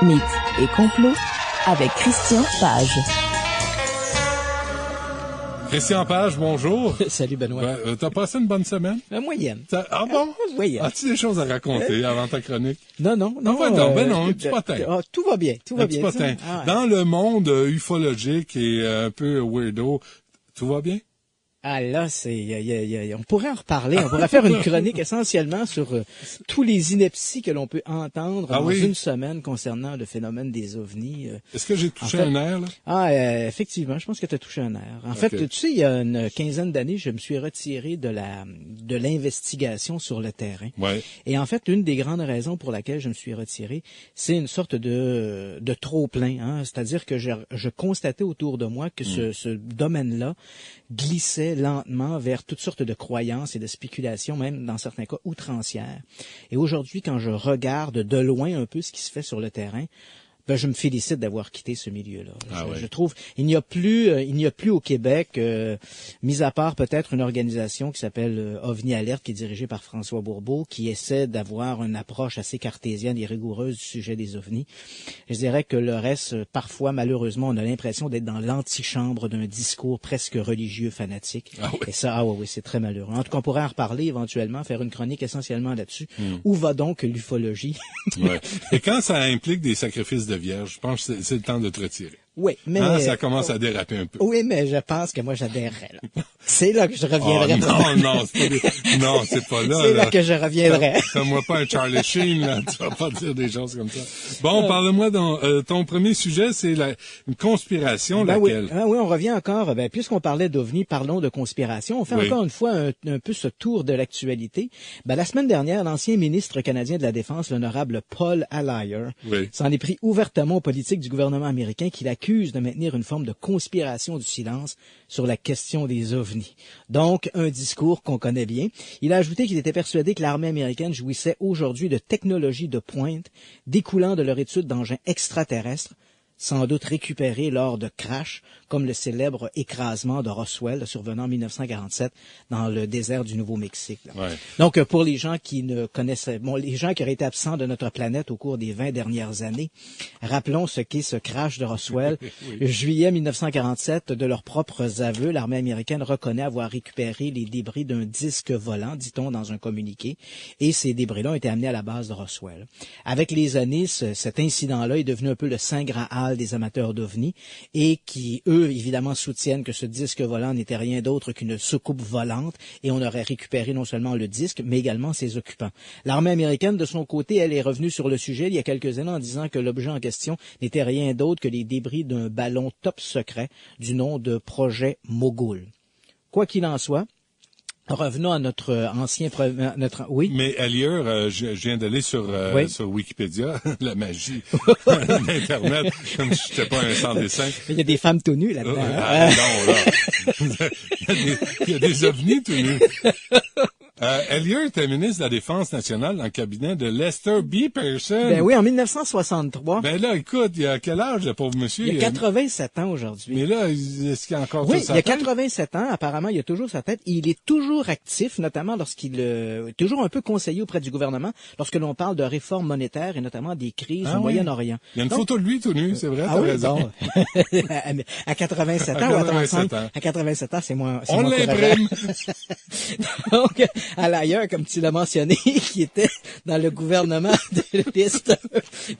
Mythes et complots avec Christian Page. Christian Page, bonjour. Salut Benoît. T'as passé une bonne semaine? Moyenne. Ah bon? Moyenne. As-tu des choses à raconter avant ta chronique? Non. Non, un petit potin. Tout va bien, Un petit potin. Dans le monde ufologique et un peu weirdo, tout va bien? Ah là, on pourrait en reparler. On pourrait faire une chronique essentiellement sur tous les inepties que l'on peut entendre dans une semaine concernant le phénomène des ovnis. Est-ce que j'ai touché un nerf, là? Effectivement, je pense que tu as touché un nerf. En fait, tu sais, il y a une quinzaine d'années, je me suis retiré de l'investigation sur le terrain. Ouais. Et en fait, une des grandes raisons pour laquelle je me suis retiré, c'est une sorte de trop-plein. Hein? C'est-à-dire que je constatais autour de moi que ce domaine-là glissait lentement vers toutes sortes de croyances et de spéculations, même dans certains cas outrancières. Et aujourd'hui, quand je regarde de loin un peu ce qui se fait sur le terrain, je me félicite d'avoir quitté ce milieu-là. Je trouve, il n'y a plus au Québec, mis à part peut-être une organisation qui s'appelle OVNI Alert, qui est dirigée par François Bourbeau, qui essaie d'avoir une approche assez cartésienne et rigoureuse du sujet des ovnis. Je dirais que le reste, parfois, malheureusement, on a l'impression d'être dans l'antichambre d'un discours presque religieux fanatique. Ah oui. Et ça, oui, c'est très malheureux. En tout cas, on pourrait en reparler éventuellement, faire une chronique essentiellement là-dessus. Où va donc l'ufologie? Ouais. Et quand ça implique des sacrifices de vierge, je pense que c'est le temps de te retirer. Oui, mais... ça commence à déraper un peu. Oui, mais je pense que moi, j'adhérerais, là. C'est là que je reviendrai. Non, c'est pas là. C'est là que je reviendrai. Fais-moi pas un Charlie Sheen, là. Tu vas pas dire des choses comme ça. Bon, parle-moi ton premier sujet, c'est une conspiration, laquelle? Oui, on revient encore, puisqu'on parlait d'OVNI, parlons de conspiration. On fait encore une fois un peu ce tour de l'actualité. La semaine dernière, l'ancien ministre canadien de la Défense, l'honorable Paul Allaire, s'en est pris ouvertement aux politiques du gouvernement américain qui l'accuse de maintenir une forme de conspiration du silence sur la question des ovnis. Donc, un discours qu'on connaît bien. Il a ajouté qu'il était persuadé que l'armée américaine jouissait aujourd'hui de technologies de pointe découlant de leur étude d'engins extraterrestres, sans doute récupérés lors de crash, comme le célèbre écrasement de Roswell survenant en 1947 dans le désert du Nouveau-Mexique. Ouais. Donc, pour les gens qui ne connaissaient, les gens qui auraient été absents de notre planète au cours des 20 dernières années, rappelons ce qu'est ce crash de Roswell. Juillet 1947, de leurs propres aveux, l'armée américaine reconnaît avoir récupéré les débris d'un disque volant, dit-on dans un communiqué, et ces débris-là ont été amenés à la base de Roswell. Avec les années, cet incident-là est devenu un peu le saint graal des amateurs d'OVNI et qui, eux, évidemment, soutiennent que ce disque volant n'était rien d'autre qu'une soucoupe volante et on aurait récupéré non seulement le disque, mais également ses occupants. L'armée américaine, de son côté, elle est revenue sur le sujet il y a quelques années en disant que l'objet en question n'était rien d'autre que les débris d'un ballon top secret du nom de projet Mogul. Quoi qu'il en soit, revenons à notre ancien... Oui? Mais ailleurs, je viens d'aller sur Wikipédia, la magie d'Internet, comme si j'étais pas un sans dessin. Il y a des femmes tout nues là-dedans. Non, là. Il y a des ovnis tout nus. Elliott était ministre de la Défense nationale dans le cabinet de Lester B. Pearson. Oui, en 1963. Là, écoute, il a quel âge, le pauvre monsieur? Il a 87 ans aujourd'hui. Mais là, est-ce qu'il a encore sa tête? Oui, il a 87 ans. Apparemment, il a toujours sa tête. Il est toujours actif, notamment lorsqu'il est toujours un peu conseillé auprès du gouvernement lorsque l'on parle de réforme monétaire et notamment des crises au Moyen-Orient. Il y a une photo de lui tout nu, c'est vrai, t'as raison. À 87 ans ou à 35 ans? À 87 ans, c'est moins On l'imprime! Donc, Allaire, comme tu l'as mentionné, qui était dans le gouvernement de Lester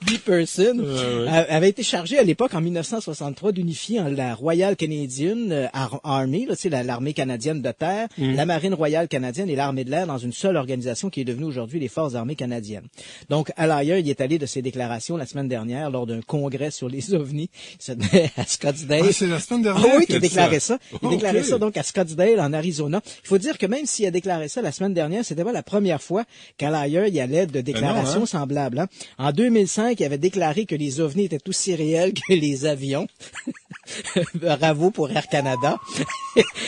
B. Pearson, avait été chargé à l'époque, en 1963, d'unifier la Royal Canadian Army, l'armée canadienne de terre, la Marine royale canadienne et l'armée de l'air dans une seule organisation qui est devenue aujourd'hui les Forces armées canadiennes. Donc, Allaire, il est allé de ses déclarations la semaine dernière lors d'un congrès sur les ovnis. Il se tenait à Scottsdale. Ah, c'est la semaine dernière qu'il a déclaré ça. Il a déclaré ça donc à Scottsdale, en Arizona. Il faut dire que même s'il a déclaré ça la semaine dernière, c'était pas la première fois qu'Alayer y allait de déclarations semblables. Hein. En 2005, il avait déclaré que les ovnis étaient aussi réels que les avions. Bravo pour Air Canada.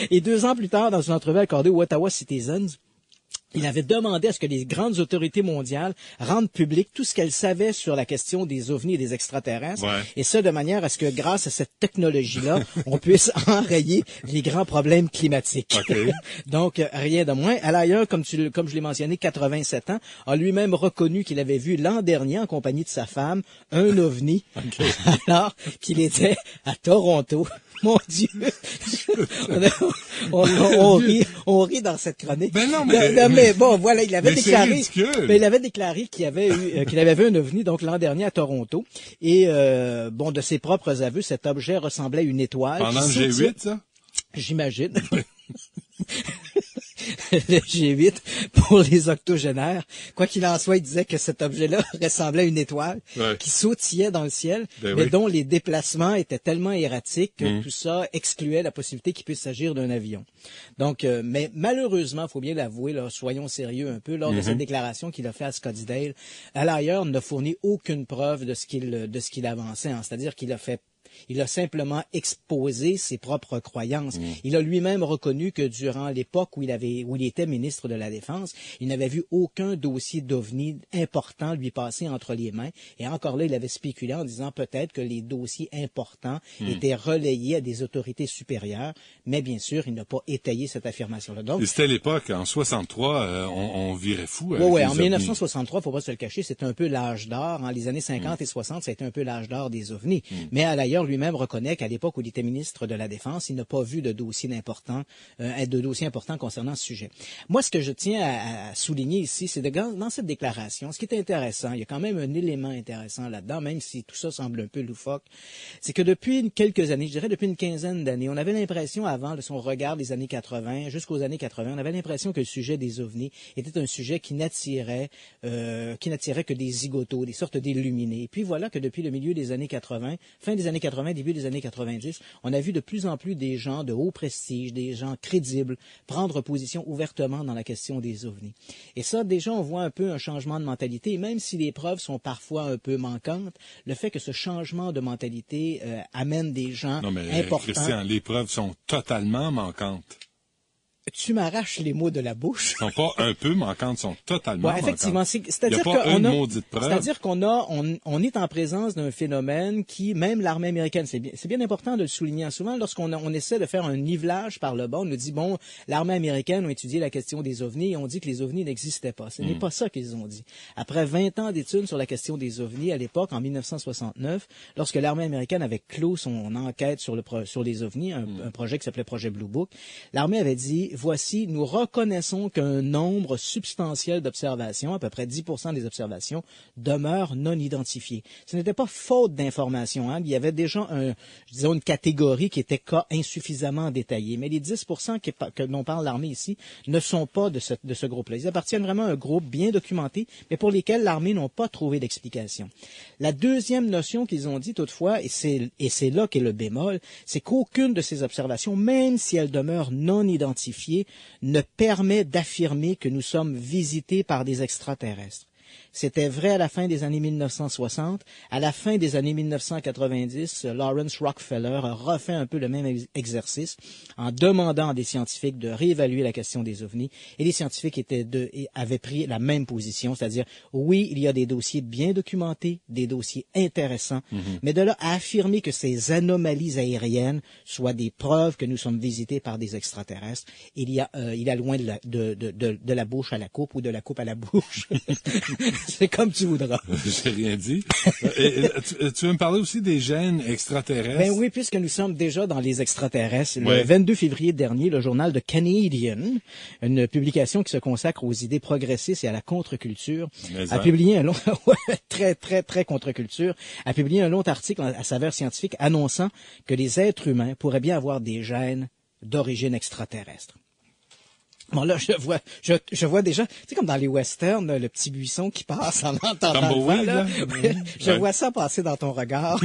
Et 2 ans plus tard, dans une entrevue accordée aux Ottawa Citizens, Il avait demandé à ce que les grandes autorités mondiales rendent public tout ce qu'elles savaient sur la question des ovnis et des extraterrestres, et ça de manière à ce que grâce à cette technologie-là, on puisse enrayer les grands problèmes climatiques. Okay. Donc, rien de moins. Alain, comme je l'ai mentionné, 87 ans, a lui-même reconnu qu'il avait vu l'an dernier, en compagnie de sa femme, un ovni, alors qu'il était à Toronto. Mon Dieu! on rit dans cette chronique. Ben non, mais bon, voilà, il avait déclaré qu'il avait vu un ovni, donc, l'an dernier à Toronto. Et, de ses propres aveux, cet objet ressemblait à une étoile. Pendant le G8, ça? J'imagine. Le G8 pour les octogénaires. Quoi qu'il en soit, il disait que cet objet-là ressemblait à une étoile qui sautillait dans le ciel, mais dont les déplacements étaient tellement erratiques que tout ça excluait la possibilité qu'il puisse s'agir d'un avion. Donc, mais malheureusement, il faut bien l'avouer, là, soyons sérieux un peu, lors de cette déclaration qu'il a fait à Scottsdale, Alain n'a fourni aucune preuve de ce qu'il avançait, hein. C'est-à-dire il a simplement exposé ses propres croyances. Il a lui-même reconnu que durant l'époque où il était ministre de la Défense, il n'avait vu aucun dossier d'OVNI important lui passer entre les mains. Et encore là, il avait spéculé en disant peut-être que les dossiers importants étaient relayés à des autorités supérieures. Mais bien sûr, il n'a pas étayé cette affirmation-là. Donc, c'était l'époque, en 63, on virait fou. Oui, en 1963, faut pas se le cacher, c'était un peu l'âge d'or. Hein, les années 50 et 60, ça a été un peu l'âge d'or des OVNI. Mais d'ailleurs, lui-même reconnaît qu'à l'époque où il était ministre de la Défense, il n'a pas vu de dossier important concernant ce sujet. Moi, ce que je tiens à souligner ici, c'est dans cette déclaration, ce qui est intéressant, il y a quand même un élément intéressant là-dedans, même si tout ça semble un peu loufoque, c'est que depuis quelques années, je dirais depuis une quinzaine d'années, on avait l'impression, avant de son regard des années 80, jusqu'aux années 80, on avait l'impression que le sujet des ovnis était un sujet qui n'attirait que des zigotos, des sortes d'illuminés. Et puis voilà que depuis le milieu des années 80, fin des années 80, début des années 90, on a vu de plus en plus des gens de haut prestige, des gens crédibles, prendre position ouvertement dans la question des ovnis. Et ça, déjà, on voit un peu un changement de mentalité, et même si les preuves sont parfois un peu manquantes, le fait que ce changement de mentalité amène des gens importants... Christian, les preuves sont totalement manquantes. Tu m'arraches les mots de la bouche. Ils sont pas un peu manquantes, sont totalement manquantes. Effectivement, c'est-à-dire qu'on est en présence d'un phénomène qui, même l'armée américaine, c'est bien important de le souligner. Souvent, lorsqu'on essaie de faire un nivelage par le bas, on nous dit, bon, l'armée américaine a étudié la question des ovnis et on dit que les ovnis n'existaient pas. Ce n'est pas ça qu'ils ont dit. Après 20 ans d'études sur la question des ovnis, à l'époque, en 1969, lorsque l'armée américaine avait clos son enquête sur les ovnis, un projet qui s'appelait Projet Blue Book, l'armée avait dit, voici, nous reconnaissons qu'un nombre substantiel d'observations, à peu près 10% des observations, demeurent non identifiées. Ce n'était pas faute d'informations, hein. Il y avait déjà une catégorie qui était cas insuffisamment détaillée. Mais les 10% dont parle l'armée ici ne sont pas de ce groupe-là. Ils appartiennent vraiment à un groupe bien documenté, mais pour lesquels l'armée n'a pas trouvé d'explication. La deuxième notion qu'ils ont dit toutefois, et c'est là qu'est le bémol, c'est qu'aucune de ces observations, même si elles demeurent non identifiées, ne permet d'affirmer que nous sommes visités par des extraterrestres. C'était vrai à la fin des années 1960. À la fin des années 1990, Lawrence Rockefeller a refait un peu le même exercice en demandant à des scientifiques de réévaluer la question des ovnis. Et les scientifiques avaient pris la même position, c'est-à-dire, oui, il y a des dossiers bien documentés, des dossiers intéressants, mais de là à affirmer que ces anomalies aériennes soient des preuves que nous sommes visités par des extraterrestres, il y a loin de la bouche à la coupe ou de la coupe à la bouche. C'est comme tu voudras. J'ai rien dit. Tu veux me parler aussi des gènes extraterrestres? Ben oui, puisque nous sommes déjà dans les extraterrestres. Le 22 février dernier, le journal The Canadian, une publication qui se consacre aux idées progressistes et à la contre-culture, a publié un long, très contre-culture, a publié un long article à saveur scientifique annonçant que les êtres humains pourraient bien avoir des gènes d'origine extraterrestre. Bon, là, je vois déjà, tu sais, comme dans les westerns, le petit buisson qui passe en entendant le vent, là. Je vois ça passer dans ton regard.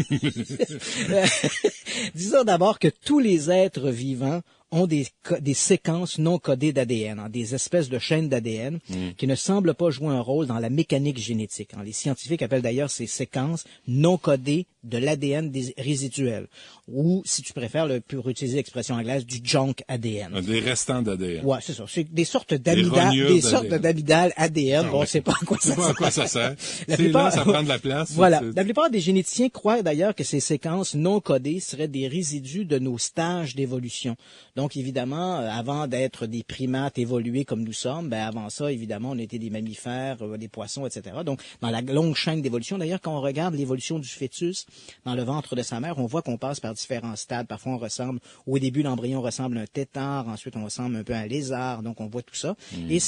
Disons d'abord que tous les êtres vivants ont des séquences non codées d'ADN, hein, des espèces de chaînes d'ADN qui ne semblent pas jouer un rôle dans la mécanique génétique. Hein. Les scientifiques appellent d'ailleurs ces séquences non codées de l'ADN résiduel, ou, si tu préfères, pour utiliser l'expression anglaise, du junk ADN. Des restants d'ADN. Ouais, c'est ça. C'est des sortes d'amygdales ADN. Bon, on sait pas à quoi ça sert. Pas à quoi ça sert. Là, ça prend de la place. Voilà. La plupart des généticiens croient d'ailleurs que ces séquences non codées seraient des résidus de nos stages d'évolution. Donc, évidemment, avant d'être des primates évolués comme nous sommes, ben, avant ça, évidemment, on était des mammifères, des poissons, etc. Donc, dans la longue chaîne d'évolution, d'ailleurs, quand on regarde l'évolution du fœtus dans le ventre de sa mère, on voit qu'on passe par différents stades. Parfois, on ressemble, au début, l'embryon ressemble à un tétard, ensuite, on ressemble un peu à un lézard, donc on voit tout ça. Et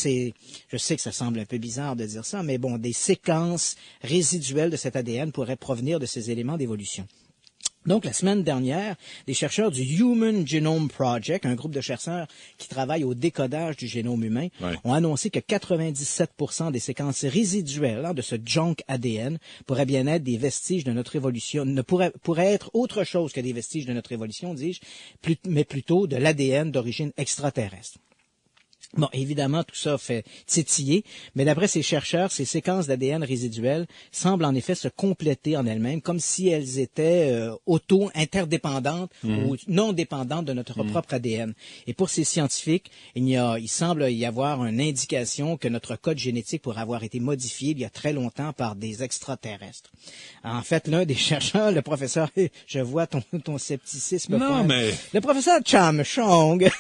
je sais que ça semble un peu bizarre de dire ça, mais bon, des séquences résiduelles de cet ADN pourraient provenir de ces éléments d'évolution. Donc, la semaine dernière, des chercheurs du Human Genome Project, un groupe de chercheurs qui travaillent au décodage du génome humain, ont annoncé que 97% des séquences résiduelles de ce junk ADN pourraient bien être des vestiges de notre évolution, pourraient être autre chose que des vestiges de notre évolution, dis-je, mais plutôt de l'ADN d'origine extraterrestre. Bon, évidemment, tout ça fait titiller, mais d'après ces chercheurs, ces séquences d'ADN résiduelles semblent en effet se compléter en elles-mêmes, comme si elles étaient auto-interdépendantes ou non dépendantes de notre propre ADN. Et pour ces scientifiques, il semble y avoir une indication que notre code génétique pourrait avoir été modifié il y a très longtemps par des extraterrestres. En fait, l'un des chercheurs, le professeur, je vois ton scepticisme. Non, mais... Le professeur Cham Chong,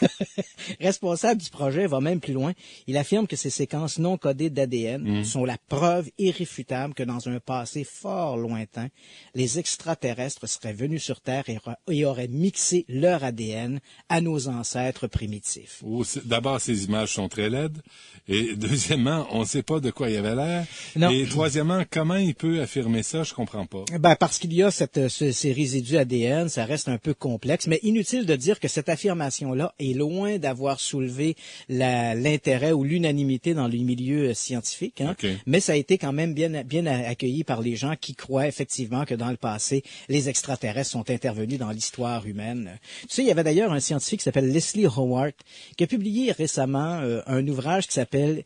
responsable du projet, va même plus loin. Il affirme que ces séquences non codées d'ADN sont la preuve irréfutable que dans un passé fort lointain, les extraterrestres seraient venus sur Terre et auraient mixé leur ADN à nos ancêtres primitifs. D'abord, ces images sont très laides. Et deuxièmement, on ne sait pas de quoi il avait l'air. Non. Et troisièmement, comment il peut affirmer ça? Je comprends pas. Ben, parce qu'il y a ces résidus ADN, ça reste un peu complexe, mais inutile de dire que cette affirmation-là est loin d'avoir soulevé l'intérêt ou l'unanimité dans le milieu scientifique, hein. Okay. Mais ça a été quand même bien accueilli par les gens qui croient effectivement que dans le passé, les extraterrestres sont intervenus dans l'histoire humaine. Tu sais, il y avait d'ailleurs un scientifique qui s'appelle Leslie Howard qui a publié récemment un ouvrage qui s'appelle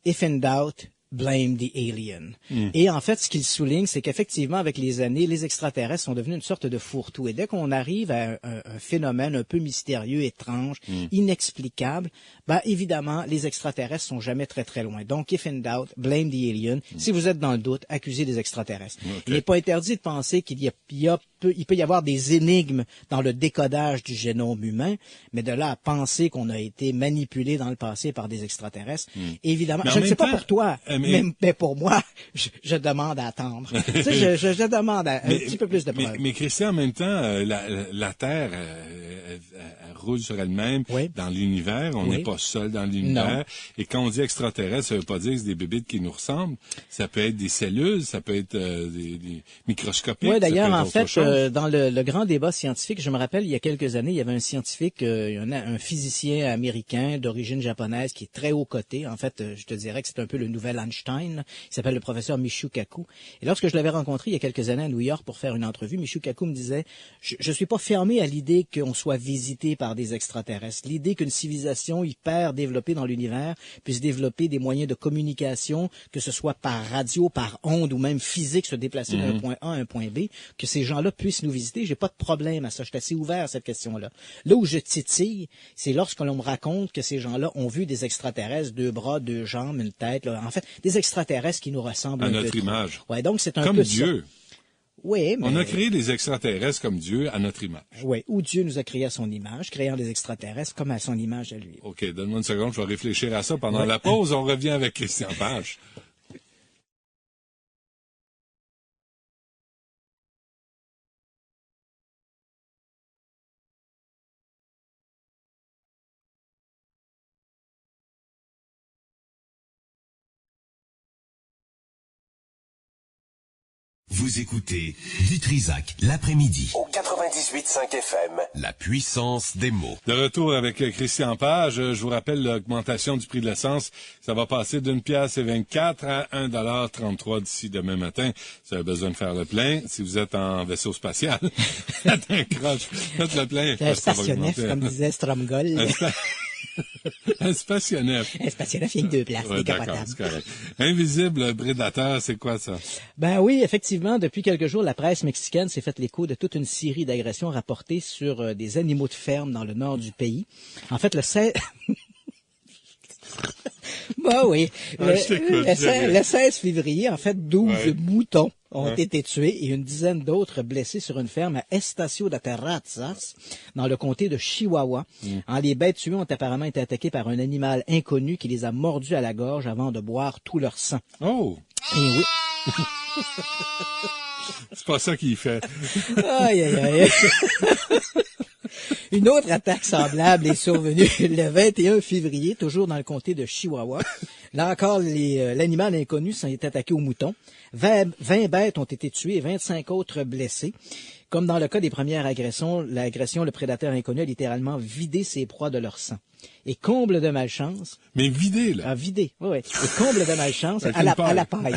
If in Doubt, Blame the Alien. Et en fait, ce qu'il souligne, c'est qu'effectivement, avec les années, les extraterrestres sont devenus une sorte de fourre-tout. Et dès qu'on arrive à un phénomène un peu mystérieux, étrange, inexplicable, ben évidemment, les extraterrestres sont jamais très très loin. Donc, if in doubt, blame the alien. Si vous êtes dans le doute, accusez les extraterrestres. Okay. Il n'est pas interdit de penser qu'il peut y avoir des énigmes dans le décodage du génome humain, mais de là à penser qu'on a été manipulé dans le passé par des extraterrestres, évidemment, je ne sais pas pour toi, mais pour moi, je demande à attendre. Tu sais, je demande un petit peu plus de preuves. Mais Christian, en même temps, la Terre elle roule sur elle-même dans l'univers. On n'est pas seul dans l'univers. Et quand on dit extraterrestre, ça veut pas dire que c'est des bébites qui nous ressemblent. Ça peut être des cellules, ça peut être des microscopiques. Oui, d'ailleurs, en fait, dans le grand débat scientifique, je me rappelle, il y a quelques années, il y avait un scientifique, un physicien américain d'origine japonaise qui est très haut coté. En fait, je te dirais que c'est un peu le nouvel Einstein. Il s'appelle le professeur Michio Kaku. Et lorsque je l'avais rencontré il y a quelques années à New York pour faire une entrevue, Michio Kaku me disait, je suis pas fermé à l'idée qu'on soit visité par des extraterrestres. L'idée qu'une civilisation hyper développée dans l'univers puisse développer des moyens de communication, que ce soit par radio, par onde ou même physique, se déplacer d'un point A à un point B, que ces gens-là puissent nous visiter. J'ai pas de problème à ça. Je suis assez ouvert à cette question-là. Là où je titille, c'est lorsque l'on me raconte que ces gens-là ont vu des extraterrestres, 2 bras, 2 jambes, une tête. Là. En fait, des extraterrestres qui nous ressemblent à notre image. Ouais, donc c'est un comme peu Dieu. Ça. Oui, mais... On a créé des extraterrestres comme Dieu à notre image. Oui, ou Dieu nous a créé à son image, créant des extraterrestres comme à son image à lui. OK, donne-moi une seconde, je vais réfléchir à ça. Pendant la pause, on revient avec Christian Page. Vous écoutez du Trisac l'après-midi. Au 98.5 FM. La puissance des mots. De retour avec Christian Page. Je vous rappelle l'augmentation du prix de l'essence. Ça va passer d'une pièce et 24 à 1,33 d'ici demain matin. Vous avez besoin de faire le plein. Si vous êtes en vaisseau spatial, faites un croche, faites le plein. Un stationnef, comme disait Stromgol. Un stationnef. Un stationnef, il y a que 2 places, ouais, d'accord, c'est correct. Invisible prédateur, c'est quoi ça? Ben oui, effectivement, depuis quelques jours, la presse mexicaine s'est fait l'écho de toute une série d'agressions rapportées sur des animaux de ferme dans le nord du pays. En fait, le 16... Ben oui. Le 16 février, en fait, 12 moutons ont été tués et une dizaine d'autres blessés sur une ferme à Estacio de Terrazas, dans le comté de Chihuahua. Les bêtes tuées ont apparemment été attaquées par un animal inconnu qui les a mordus à la gorge avant de boire tout leur sang. Oh! Et oui. C'est pas ça qu'il fait. Aïe, aïe, aïe. Une autre attaque semblable est survenue le 21 février, toujours dans le comté de Chihuahua. Là encore, l'animal inconnu s'est attaqué aux moutons. 20 bêtes ont été tuées et 25 autres blessées. Comme dans le cas des premières agressions, le prédateur inconnu a littéralement vidé ses proies de leur sang. Et comble de malchance... Mais vidé, là. Vidé, oui. Et comble de malchance, à la paille.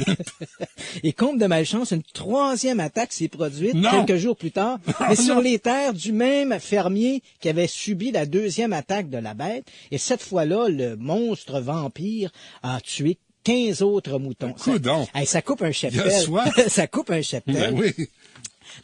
Et comble de malchance, une troisième attaque s'est produite quelques jours plus tard, mais sur les terres du même fermier qui avait subi la deuxième attaque de la bête. Et cette fois-là, le monstre vampire a tué 15 autres moutons. Ça coupe un cheptel. Ça coupe un cheptel. Ben oui.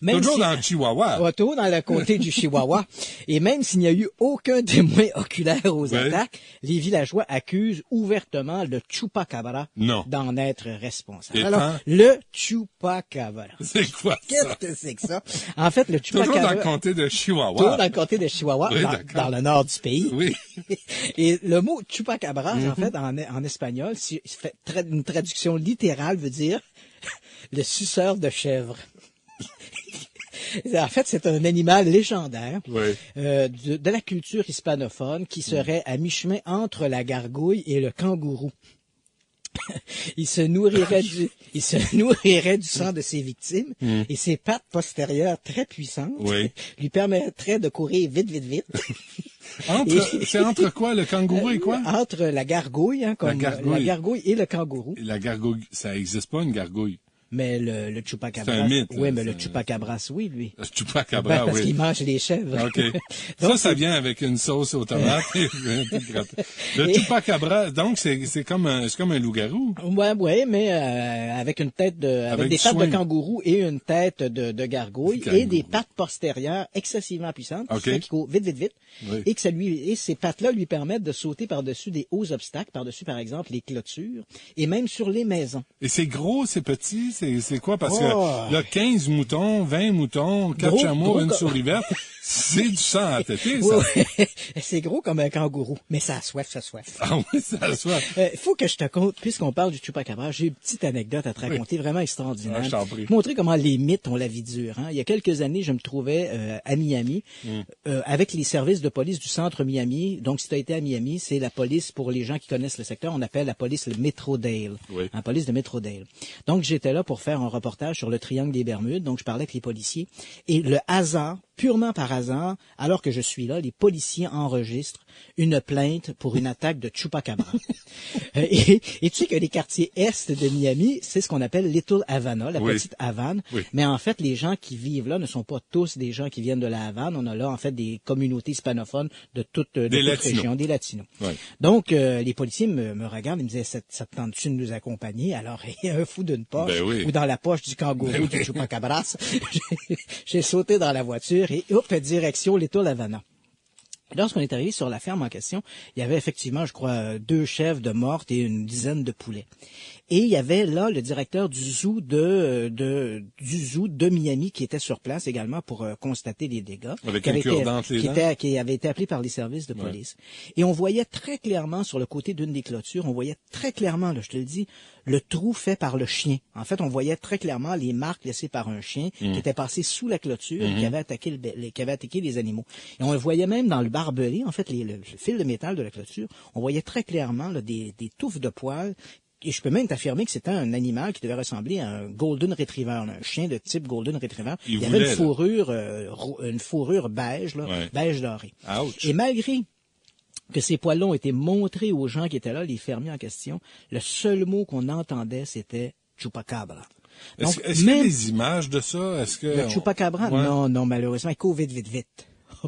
Même toujours dans le Chihuahua. Toujours dans le comté du Chihuahua. Et même s'il n'y a eu aucun témoin oculaire aux attaques, les villageois accusent ouvertement le Chupacabra d'en être responsable. Alors, le Chupacabra. C'est quoi ça? Qu'est-ce que c'est que ça? En fait, le Chupacabra... Toujours dans le comté de Chihuahua. Toujours dans le comté de Chihuahua, dans le nord du pays. Oui. Et le mot Chupacabra, en fait, en espagnol, une traduction littérale veut dire le suceur de chèvre. En fait, c'est un animal légendaire de la culture hispanophone qui serait à mi-chemin entre la gargouille et le kangourou. Il se nourrirait du sang de ses victimes et ses pattes postérieures très puissantes lui permettraient de courir vite, vite, vite. C'est entre quoi, le kangourou et quoi? Entre la gargouille, la gargouille et le kangourou. La gargouille, ça existe pas, une gargouille? Mais le Chupacabra... C'est un mythe. Oui, mais le Chupacabra, oui, lui. Le Chupacabra, parce qu'il mange les chèvres. OK. Donc, ça vient avec une sauce aux tomates. Le Chupacabra, donc, c'est comme un loup-garou. Ouais, mais avec une tête avec des pattes de kangourou et une tête de gargouille et des pattes postérieures excessivement puissantes, qui courent vite, vite, vite. Oui. Et ces pattes-là lui permettent de sauter par-dessus des hauts obstacles, par-dessus, par exemple, les clôtures, et même sur les maisons. Et c'est gros, c'est petit? C'est quoi? Parce que là, 15 moutons, 20 moutons, 4 chameaux, une souris verte, c'est du sang à têter, ça. Oui. C'est gros comme un kangourou, mais ça a soif, Ah oui, ça a soif. Faut que je te conte, puisqu'on parle du Chupacabra, j'ai une petite anecdote à te raconter vraiment extraordinaire. Je t'en prie. Montrer comment les mythes ont la vie dure. Il y a quelques années, je me trouvais à Miami avec les services de police du centre Miami. Donc, si tu as été à Miami, c'est la police, pour les gens qui connaissent le secteur, on appelle la police le Metrodale. Oui. La police de Metrodale. Donc, j'étais là pour faire un reportage sur le triangle des Bermudes. Donc, je parlais avec les policiers. Et le hasard, purement par hasard, alors que je suis là, les policiers enregistrent une plainte pour une attaque de Chupacabra. Et tu sais que les quartiers est de Miami, c'est ce qu'on appelle Little Havana, la petite Havane. Oui. Mais en fait, les gens qui vivent là ne sont pas tous des gens qui viennent de la Havane. On a là, en fait, des communautés hispanophones de toute région, des Latinos. Oui. Donc, les policiers me regardent et me disaient, ça te tente-tu de nous accompagner? Alors, un fou d'une poche, ou dans la poche du kangourou du Chupacabra, j'ai sauté dans la voiture et hop, direction Little Havana. Lorsqu'on est arrivé sur la ferme en question, il y avait effectivement, je crois, 2 chèvres de mortes et une dizaine de poulets. Et il y avait là le directeur du zoo de Miami qui était sur place également pour constater les dégâts. Avec un cure-dent les dents. Qui avait été appelé par les services de police. Ouais. Et on voyait très clairement sur le côté d'une des clôtures, on voyait très clairement, là, je te le dis, le trou fait par le chien. En fait, on voyait très clairement les marques laissées par un chien qui était passé sous la clôture et qui avait attaqué les animaux. Et on le voyait même dans le barbelé, en fait, le fil de métal de la clôture, on voyait très clairement là, des touffes de poils Et je peux même t'affirmer que c'était un animal qui devait ressembler à un Golden Retriever, un chien de type Golden Retriever. Il avait une fourrure beige, là, beige doré. Ouch. Et malgré que ces poils-là ont été montrés aux gens qui étaient là, les fermiers en question, le seul mot qu'on entendait, c'était Chupacabra. Donc, est-ce qu'il y a des images de ça? Est-ce que le Chupacabra? Non, malheureusement, il court vite.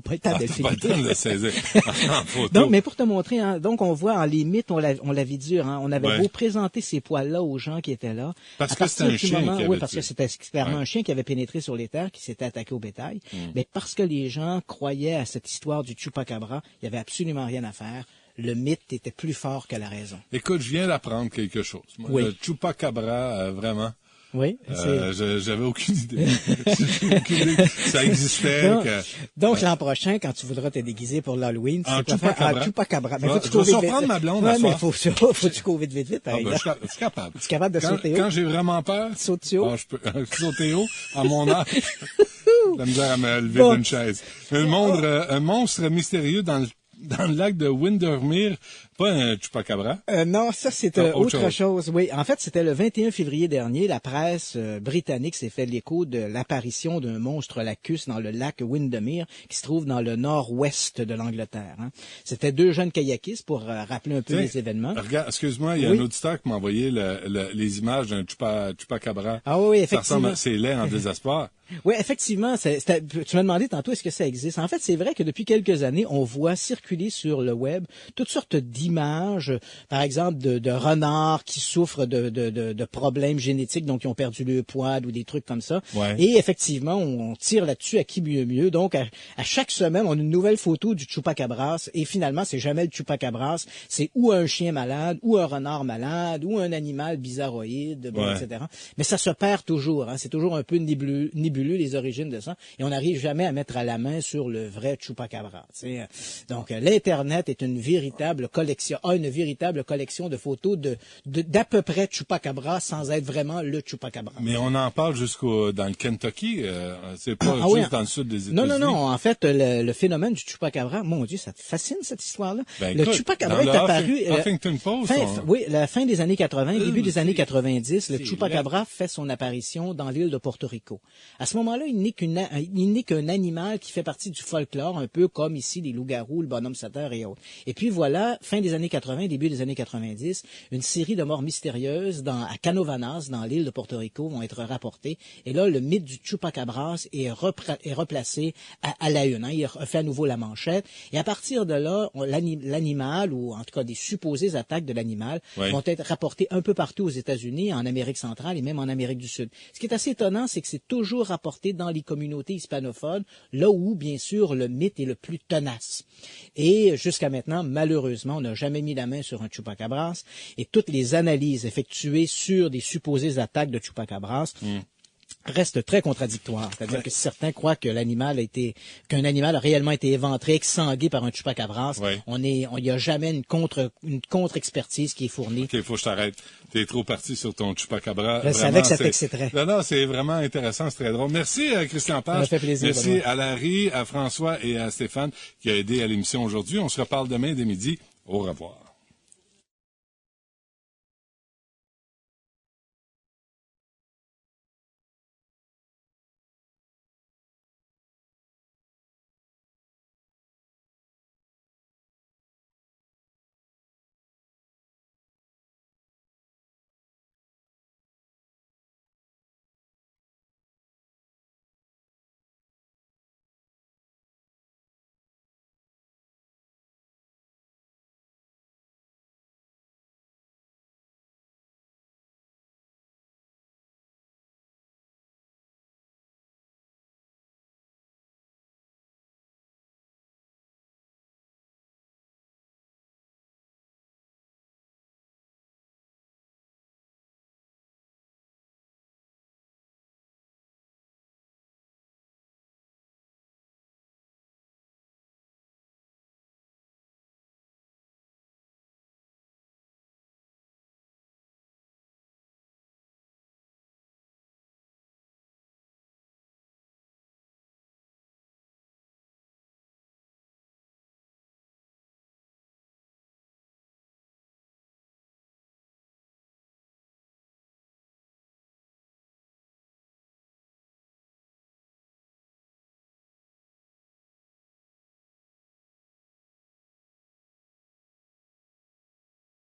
Pas le temps de le filmer. Pas le temps de le saisir en photo. Donc, mais pour te montrer, hein, donc on voit en limite, on l'avait dit, hein, on avait beau présenter ces poils-là aux gens qui étaient là. Parce que c'était un chien qui avait Oui, parce que c'était clairement un chien qui avait pénétré sur les terres, qui s'était attaqué au bétail. Mais parce que les gens croyaient à cette histoire du Chupacabra, il y avait absolument rien à faire. Le mythe était plus fort que la raison. Écoute, je viens d'apprendre quelque chose. Moi, le Chupacabra, vraiment. Oui. J'avais aucune idée. Ça existait. Donc, l'an prochain, quand tu voudras te déguiser pour l'Halloween, tu sais quoi faire? En Chupacabra. Mais faut-tu courir vite? Je vais surprendre ma blonde. Ouais, mais faut-tu courir vite, je suis capable. Tu es capable de sauter haut? Quand j'ai vraiment peur. Sauter haut? Je peux sauter haut, à mon âge. La misère à me lever d'une chaise. Un monstre mystérieux dans le lac de Windermere. Pas un Chupacabra? Non, ça, c'est autre chose. Oui, en fait, c'était le 21 février dernier. La presse britannique s'est fait l'écho de l'apparition d'un monstre lacus dans le lac Windermere, qui se trouve dans le nord-ouest de l'Angleterre. Hein. C'était 2 jeunes kayakistes, pour rappeler un peu les événements. Regarde, excuse-moi, il y a un auditeur qui m'a envoyé les images d'un Chupacabra. Ah oui, effectivement. C'est laid en désespoir. Oui, effectivement. Tu m'as demandé tantôt, est-ce que ça existe? En fait, c'est vrai que depuis quelques années, on voit circuler sur le web toutes sortes d'images, par exemple, de renards qui souffrent de problèmes génétiques, donc qui ont perdu le poil ou des trucs comme ça. Ouais. Et effectivement, on tire là-dessus à qui mieux. Donc, à chaque semaine, on a une nouvelle photo du Chupacabras. Et finalement, c'est jamais le Chupacabras. C'est ou un chien malade, ou un renard malade, ou un animal bizarroïde, etc. Mais ça se perd toujours. Hein. C'est toujours un peu nébuleux les origines de ça, et on n'arrive jamais à mettre à la main sur le vrai Chupacabra. T'sais. Donc, l'Internet est une véritable collection de photos d'à peu près Chupacabra sans être vraiment le Chupacabra. Mais on en parle dans le Kentucky, c'est pas juste dans le sud des États-Unis. Non. En fait, le phénomène du Chupacabra, mon Dieu, ça te fascine cette histoire-là. Le Chupacabra est apparu. Huffington Post. La fin des années 80, début des années 90, le Chupacabra fait son apparition dans l'île de Porto Rico. À ce moment-là, il n'est qu'un animal qui fait partie du folklore, un peu comme ici les loups-garous, le bonhomme sateur et autres. Et puis voilà, fin des années 80, début des années 90, une série de morts mystérieuses à Canovanas, dans l'île de Porto Rico, vont être rapportées. Et là, le mythe du Chupacabras est replacé à la une. Hein. Il refait à nouveau la manchette. Et à partir de là, l'animal, ou en tout cas des supposées attaques de l'animal, vont être rapportées un peu partout aux États-Unis, en Amérique centrale et même en Amérique du Sud. Ce qui est assez étonnant, c'est que c'est toujours rapporté dans les communautés hispanophones, là où, bien sûr, le mythe est le plus tenace. Et jusqu'à maintenant, malheureusement, on n'a jamais mis la main sur un Chupacabras, et toutes les analyses effectuées sur des supposées attaques de Chupacabras reste très contradictoire. C'est-à-dire que certains croient que qu'un animal a réellement été éventré, exsangué par un Chupacabras. Il n'y a jamais une contre-expertise qui est fournie. OK, faut que je t'arrête. T'es trop parti sur ton Chupacabra. Je savais que ça t'exciterait. Non, c'est vraiment intéressant, c'est très drôle. Merci, Christian Page. Ça me fait plaisir. Merci à Larry, à François et à Stéphane qui a aidé à l'émission aujourd'hui. On se reparle demain dès midi. Au revoir.